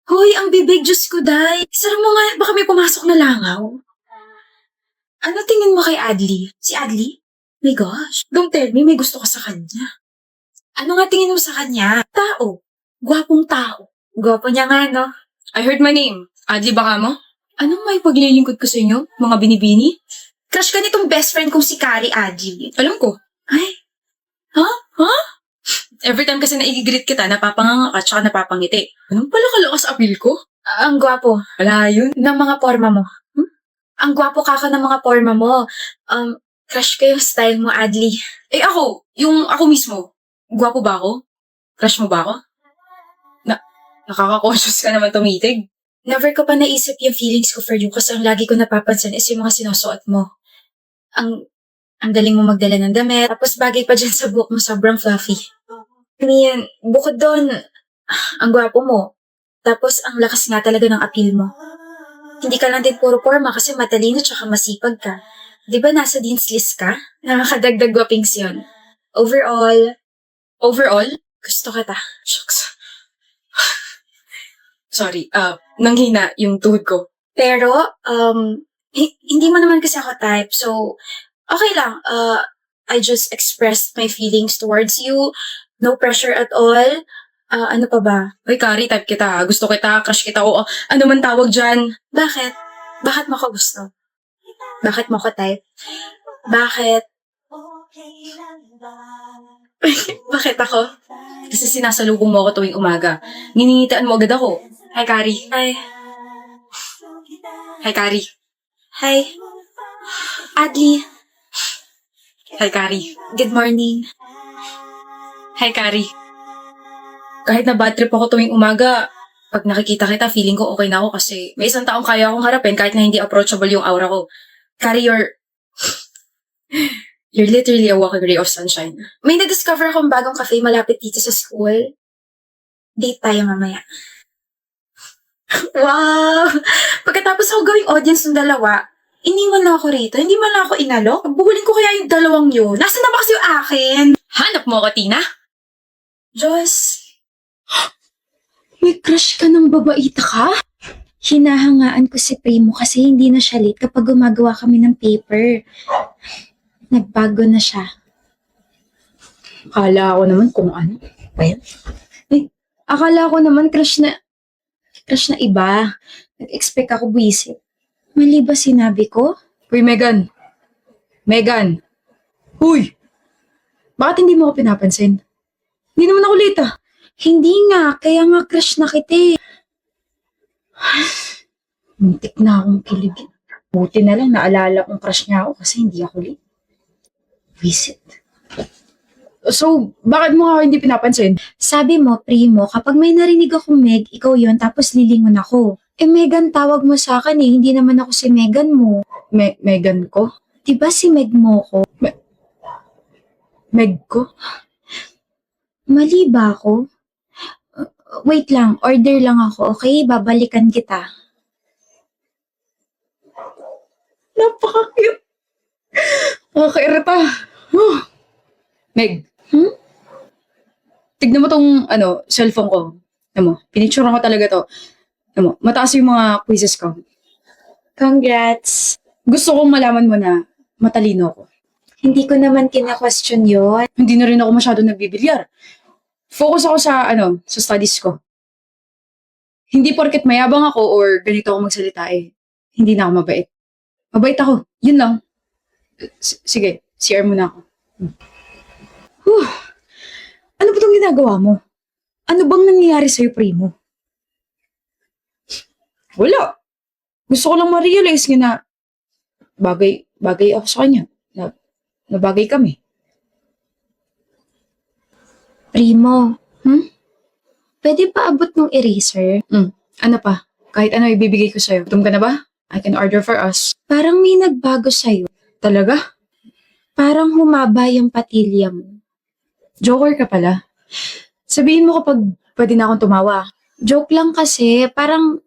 Hoy, ang bibig, Diyos ko, Day. Sara mo nga, baka may pumasok na langaw. Ano tingin mo kay Adli? Si Adli? My gosh, don't tell me may gusto ka sa kanya. Ano nga tingin mo sa kanya? Tao. Gwapong tao. Gwapo niya nga, no? I heard my name. Adli ba ka mo? Anong may paglilingkod ko sa inyo? Mga binibini? Crush ka nitong best friend kong si Kari Adli. Alam ko. Ay? Ha? Ha? Every time kasi naigigreet kita, napapanganga ka tsaka napapangiti. Anong pala kalakas appeal ko? Ang gwapo. Wala yun. Ng mga forma mo. Ang gwapo ka ng mga forma mo. Crush ko yung style mo, Adli. Eh ako, yung ako mismo. Gwapo ba ako? Crush mo ba ako? Nakaka-conscious ka naman tumitig. Never ko pa naisip yung feelings ko for you kasi ang lagi ko napapansin is yung mga sinusuot mo. Ang galing mo magdala ng damit, tapos bagay pa dyan sa buhok mo, sobrang fluffy. I mean, bukod doon, ang gwapo mo. Tapos ang lakas nga talaga ng appeal mo. Hindi ka lang din puro forma kasi matalino tsaka masipag ka. Di ba nasa dean's list ka? Nakakadagdag gwapings yun. Overall, gusto kita. Shucks. Sorry, nanghina yung tuhod ko. Pero, hindi mo naman kasi ako type, so, okay lang. I just expressed my feelings towards you. No pressure at all. Ano pa ba? Uy, Kari, type kita. Gusto kita, crush kita, o ano man tawag dyan. Bakit? Bakit mo ko gusto? Bakit mo ko type? Bakit? Bakit ako? Kasi sinasalubong mo ako tuwing umaga. Niningitaan mo agad ako. Hi, Kari. Hi. Hi, Kari. Hi. Adli. Hi, Kari. Good morning. Hi, Kari. Kahit na bad trip ako tuwing umaga, pag nakikita kita, feeling ko okay na ako kasi may isang taong kaya akong harapin kahit na hindi approachable yung aura ko. Kari, you're literally a walking ray of sunshine. May na-discover akong bagong cafe malapit dito sa school. Date tayo mamaya. Wow! Pagkatapos ako gawing audience ng dalawa, iniwan na ako rito. Hindi man lang ako inalok. Buhulin ko kaya yung dalawang yun. Nasaan na ba kasi yung akin? Hanap mo ako, Tina? Diyos. May crush ka ng babaita ka? Hinahangaan ko si Primo kasi hindi na siya late kapag gumagawa kami ng paper. Nagbago na siya. Akala ko naman kung ano. Well, akala ko naman crush na iba. Nag-expect ako buwisit. Mali ba sinabi ko? Uy, Megan. Megan. Huy! Bakit hindi mo ako pinapansin? Hindi naman ako late ah. Hindi nga, kaya nga crush na kita eh. Muntik na akong kiligin. Buti na lang naalala kong crush niya ako kasi hindi ako late. Visit. So, bakit mo ako hindi pinapansin? Sabi mo, Primo, kapag may narinig akong Meg, ikaw yon tapos lilingon ako. Eh, Megan tawag mo sa akin eh, hindi naman ako si Megan mo. Megan ko? Diba si Meg mo ko? Meg ko? Mali ba ako? Wait lang, order lang ako, okay? Babalikan kita. Napaka-cute. Nakaka-irita. Meg. Tignan mo tong, cellphone ko. Pinicturean ko talaga to. Mataas yung mga quizzes ko. Congrats! Gusto kong malaman mo na matalino ako. Hindi ko naman kina-question yun. Hindi na rin ako masyado nagbibilyar. Focus ako sa studies ko. Hindi porket mayabang ako or ganito ako magsalita hindi na ako mabait. Mabait ako. Yun lang. Sige, CR muna ako. Ano ba itong ginagawa mo? Ano bang nangyayari sa'yo, Primo? Wala. Gusto ko lang ma-realize na bagay ako sa kanya. Na bagay kami. Primo, pwede pa abot ng eraser? Ano pa? Kahit ano ibibigay ko sa'yo. Gutom ka na ba? I can order for us. Parang may nagbago sa'yo. Talaga? Parang humaba yung patilya mo. Joker ka pala. Sabihin mo kapag pwede na akong tumawa. Joke lang kasi, parang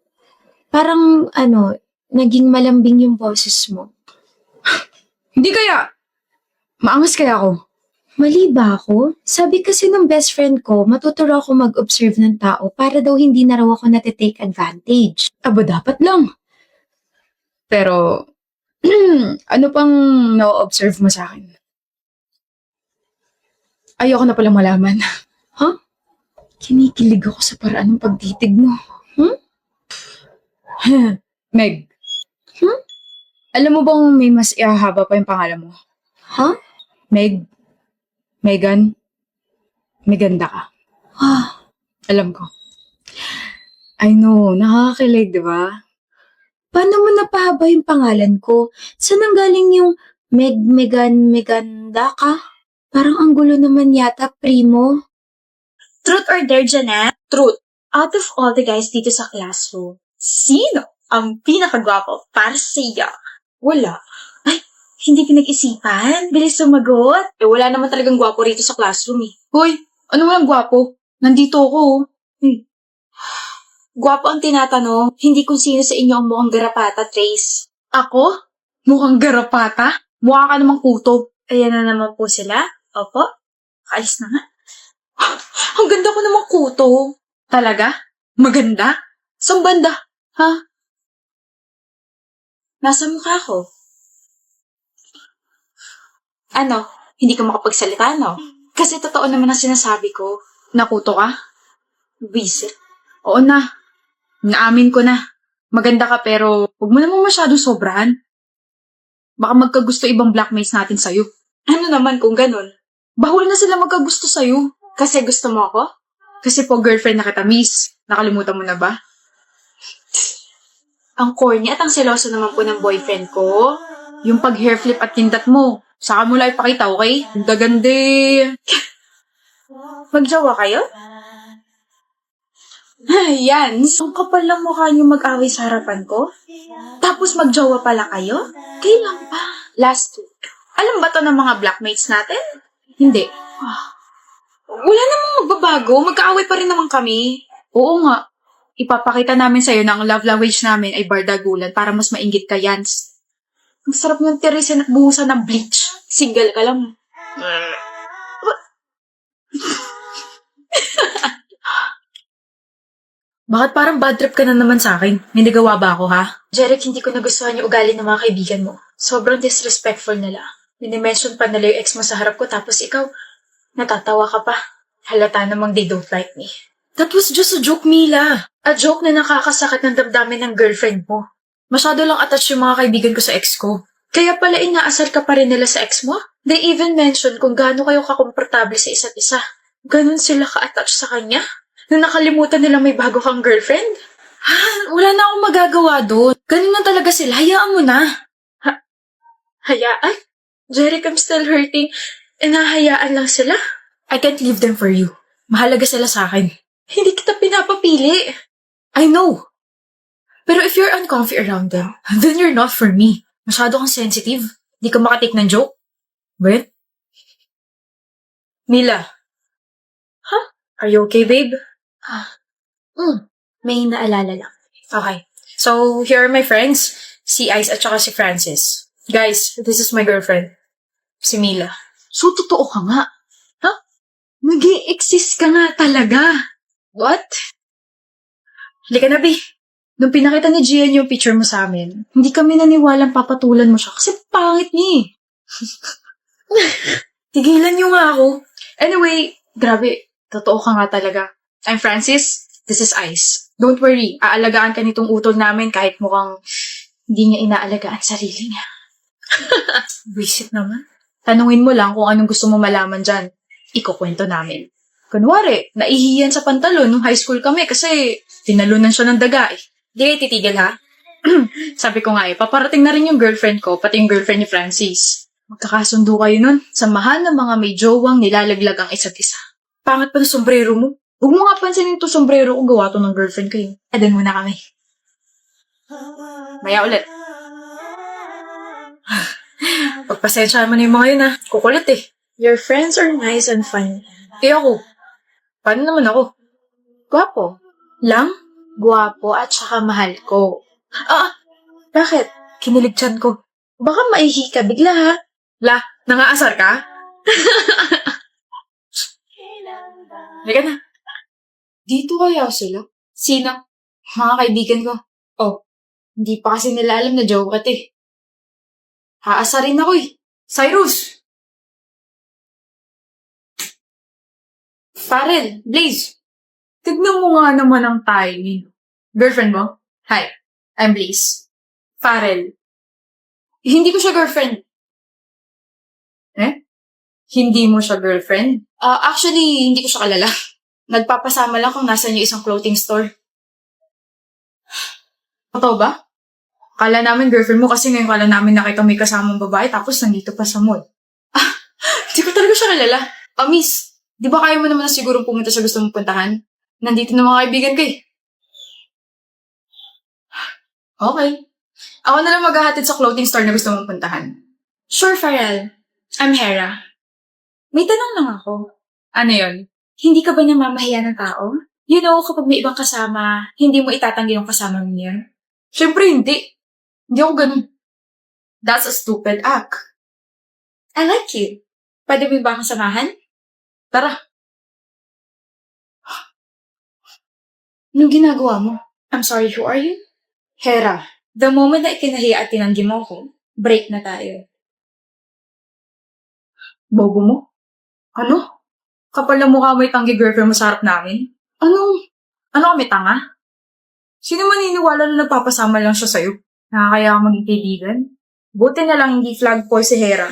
naging malambing yung boses mo. Hindi kaya. Maangas kaya ako. Mali ba ako? Sabi kasi ng best friend ko, matuturo ako mag-observe ng tao para daw hindi na raw ako natitake advantage. Aba, dapat lang. Pero, ano pang na-observe mo sa akin? Ayoko na palang malaman. Kinikilig ako sa paraan ng pagtitig mo. Meg. Alam mo bang may mas ihahaba pa yung pangalan mo? Ha? Meg. Megan. Meganda ka. Alam ko. I know, nakakakilig, di ba? Paano mo napahaba yung pangalan ko? Saan ang galing yung Meganda ka? Parang ang gulo naman yata, primo. Truth or dare, Janet? Truth. Out of all the guys dito sa classroom, sino ang pinakagwapo para sa iyo? Wala. Ay, hindi pinag-isipan? Bilis sumagot. Wala naman talagang gwapo rito sa classroom eh. Hoy, ano walang gwapo? Nandito ako. Gwapo ang tinatanong, hindi kung sino sa inyo ang mukhang garapata, Trace. Ako? Mukhang garapata? Mukha ka namang kuto. Ayan na naman po sila. Opo. Kaalis na nga. Ang ganda ko namang kuto. Talaga? Maganda? Saan banda? Ha? Nasa mukha ko. Ano? Hindi ka makapagsalita, no? Kasi totoo naman ang sinasabi ko. Nakuto ka? Visit. Oo na. Naamin ko na. Maganda ka pero huwag mo namang masyadong sobrahan. Baka magkagusto ibang blackmates natin sa'yo. Ano naman kung ganun? Bahul na sila magkagusto sa'yo. Kasi gusto mo ako? Kasi po girlfriend na kita, miss. Nakalimutan mo na ba? Ang corny at ang seloso naman po ng boyfriend ko. Yung pag-hair flip at kindat mo. Saka mo lang ipakita, okay? Gagandi. Magjowa kayo? Yan, ang kapal lang mukha niyo mag-away sa harapan ko. Tapos magjowa pala kayo? Kailan pa? Last week. Alam ba to ng mga blackmates natin? Hindi. Wala namang magbabago. Magkaaway pa rin naman kami. Oo nga. Ipapakita namin sa'yo na ang love language namin ay bardagulan para mas mainggit ka, Yans. Ang sarap ng tirisin at buhusan ng bleach. Single ka lang. Bakit parang bad trip ka na naman sa akin? May nagawa ba ako, ha? Jeric, hindi ko nagustuhan yung ugali ng mga kaibigan mo. Sobrang disrespectful nila. Minimension pa nila yung ex mo sa harap ko tapos ikaw, natatawa ka pa. Halata namang they don't like me. That was just a joke, Mila. A joke na nakakasakit ng damdamin ng girlfriend mo. Masyado lang attached yung mga kaibigan ko sa ex ko. Kaya pala inaasar ka pa rin nila sa ex mo? They even mention kung gaano kayo kakomportable sa isa't isa. Ganon sila ka-attach sa kanya? Na nakalimutan nila may bago kang girlfriend? Wala na akong magagawa doon. Ganun na talaga sila. Hayaan mo na. Hayaan? Jeric, I'm still hurting. Nahayaan lang sila? I can't leave them for you. Mahalaga sila sa akin. Hindi kita pinapapili. I know. Pero if you're uncomfy around them, then you're not for me. Masyado kang sensitive. Di ka makatik ng joke. But, Mila. Huh? Are you okay, babe? May naalala lang. Okay. So, here are my friends. Si Ice at saka si Francis. Guys, this is my girlfriend. Si Mila. So, totoo ka nga. Nag-i-exist ka nga talaga. What? Halika na, Bi. Nung pinakita ni Gian yung picture mo sa amin, hindi kami naniwalang papatulan mo siya kasi pangit niya eh. Tigilan niyo nga ako. Anyway, grabe, totoo ka nga talaga. I'm Francis, this is Ice. Don't worry, aalagaan ka nitong utol namin kahit mukhang hindi niya inaalagaan sarili niya. Visit naman. Tanungin mo lang kung anong gusto mo malaman dyan. Ikukwento namin. Kunwari, naihiyan sa pantalon nung high school kami kasi tinalunan siya ng daga eh. Di kayo titigil ha? Sabi ko nga eh, paparating na rin yung girlfriend ko, pati yung girlfriend ni Francis. Magkakasundo kayo nun. Samahan ng mga may jowang nilalaglag ang isa't isa. Pangat pa ng sombrero mo. Huwag mo nga pansinin to sombrero kung gawa to ng girlfriend ko eh. Adan muna kami. Maya ulit. Pagpasensyahan mo na yung mga yun ha. Kukulit eh. Your friends are nice and fun. Eh ako, paano naman ako? Gwapo. Lang? Guwapo at saka mahal ko. Bakit? Kinilig tiyan ko. Baka maihi ka bigla ha? La, nangaasar ka? Halika na. Dito kaya sila? Sino? Mga kaibigan ko. Oh, hindi pa kasi nila alam na joke ka eh. Haasarin ako eh. Cyrus! Farrell, Blaze. Tignan mo nga naman ang timing. Girlfriend mo? Hi, I'm Blaze. Farrell. Hindi ko siya girlfriend. Hindi mo siya girlfriend? Actually, hindi ko siya kalala. Nagpapasama lang kung nasan yung isang clothing store. Totoo ba? Kala namin girlfriend mo kasi ngayon kala namin nakita may kasamang babae tapos nandito pa sa mall. Hindi ko talaga siya kalala. Miss, di ba kaya mo naman na sigurong pumunta sa gusto mong puntahan? Nandito na mga kaibigan ko eh. Okay. Ako na lang maghahatid sa clothing store na gusto mong puntahan. Sure, Farrell. I'm Hera. May tanong lang ako. Ano yon? Hindi ka ba namamahiya ng tao? You know, kapag may ibang kasama, hindi mo itatanggi yung kasama mo niya? Siyempre hindi. Hindi ako ganun. That's a stupid act. I like it. Pwede mo ba akong samahan? Tara. Anong ginagawa mo? I'm sorry, who are you? Hera. The moment na ikinahiya at tinanggi mo ko, break na tayo. Bobo mo? Ano? Kapal na mukha mo itanggi girlfriend mo sa harap namin? Ano kami tanga? Sino maniniwala na nagpapasama lang siya sa'yo? Nakakaya ka maging kaibigan? Buti na lang hindi flagpole si Hera.